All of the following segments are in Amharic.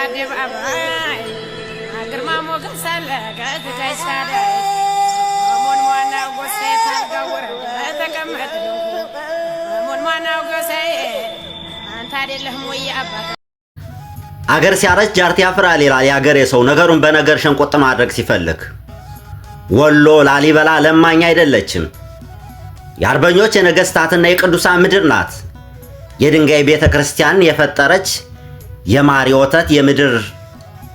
አደባባይ ግርማ ሞገስ አለ ከትከሻ ላይ ሞንሟናው ጎሴ ታልጋወረ ተቀመጥ ሞንሟናው ጎሴ አንተ አይደለህም ወይ አባት አገር ሲያረጅ ጃርት ያፍራል ይላል ያገሬ ሰው ነገሩን በነገር ሸንቆጥ ማድረግ ሲፈልግ ወሎ ላሊበላ ለማኝ አይደለችም የአርበኞች የነገስታትና የቅዱሳን ምድር ናት የድንጋይ ቤተ ክርስቲያን የፈጠረች የማር ወተት የምድር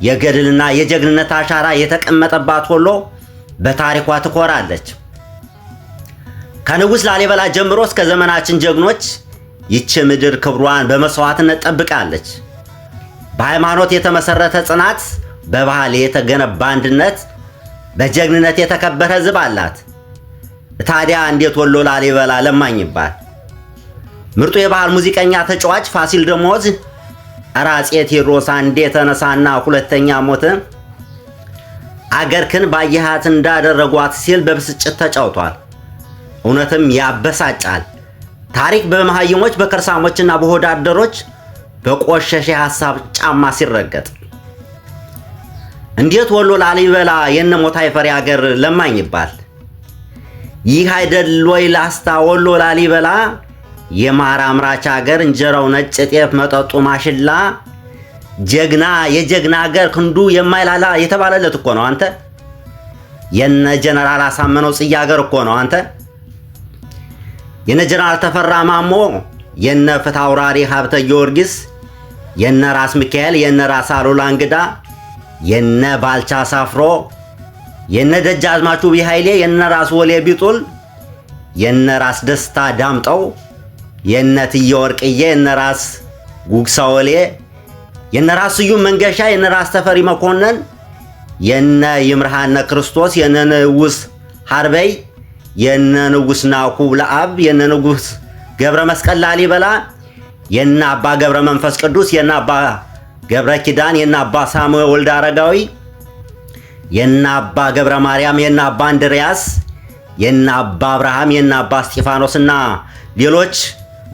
የገድልና የጀግንነት አሻራ የተቀመጠባት ወሎ በታሪኳ ትኮራለች ከንጉስ ላሊበላ ጀምሮ እስከ ዘመናችን ጀግኖች ይህች ምድር ክብሯን በመስዋዕትነት ጠብቃለች በሃይማኖት የተመሰረተ ጽናት በባህል የተገነባ አንድነት በጀግንነት የተከበረ ሕዝብ አላት ታዲያ እንዴት ወሎ ላሊበላ ለማኝ ይባል ምርጡ የባህል ሙዚቀኛ ተጫዋች ፋሲል ደሞዝ አራጼ ቴዎድሮስ አንዴ ተነሳና ሁለተኛ ሞተ አገርክን ባየሃት እንዳደረጓት ሲል በብስጭት ተጫውቷል እውነትም ያበሳጫል ታሪክ በመሃይሞች በከርሳሞችና በሆዳደሮች በቆሸሸ ሐሳብ ጫማ ሲረገጥ እንዴት ወሎ ላሊበላ የነሞታይ ፈሪ ሀገር ለማኝ ይባል ይህ አይደል ወይ ላስታ ወሎ ላሊበላ የማር አምራች ሀገር እንጀራው ነጭ ጤፍ መጠጡ ማሽላ ጀግና የጀግና ሀገር ክንዱ የማይላላ የተባለለት እኮ ነው አንተ የነ ጀነራል አሳመነው ጽጌ ሀገር እኮ ነው አንተ የነ ጀነራል ተፈራ ማሞ የነ ፍታውራሪ ሀብተ ጊዮርጊስ የነ ራስ ሚካኤል የነ ራስ አሉላ እንግዳ የነ ባልቻ ሳፍሮ የነ ደጃዝማቹ ቢኃይሌ የነ ራስ ወሌ ቢጡል የነ ራስ ደስታ ዳምጠው የነ ትየ ወርቅዬ የነ ራስ ጉግሳ ወሌ የነ ራስ ስዩም መንገሻ የነ ራስ ተፈሪ መኮንን የነ ይምርሃነ ክርስቶስ የነ ንጉስ ሐርበይ የነ ንጉስ ናኩብ ለአብ የነ ንጉስ ገብረ መስቀል ላሊበላ የነ አባ ገብረ መንፈስ ቅዱስ የነ አባ ገብረ ኪዳን የነ አባ ሳሙኤል ወልደ አረጋዊ የነ አባ ገብረ ማርያም የነ አባ አንድሪያስ የነ አባ አብርሃም የነ አባ እስጢፋኖስና ሌሎች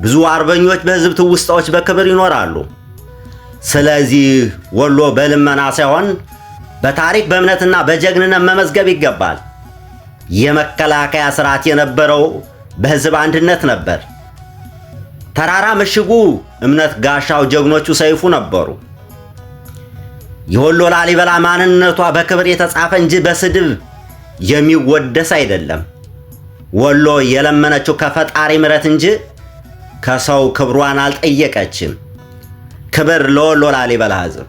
ብዙ አርበኞች በህዝብ ትውስታዎች በክብር ይኖራሉ ስለዚህ ወሎ በልመና ሳይሆን በታሪክ በእምነትና በጀግንነት መመዝገብ ይገባል የመከላከያ ስርዓት የነበረው በህዝብ አንድነት ነበር ተራራ ምሽጉ እምነት ጋሻው ጀግኖቹ ሰይፉ ነበሩ የወሎ ላሊበላ ማንነቷ በክብር የተጻፈ እንጂ በስድብ የሚወደስ አይደለም ወሎ የለመነችው ከፈጣሪ ምሕረት እንጂ ከሰው ክብሯን አልጠየቀችም ክብር ለወሎ ላሊበላ ሕዝብ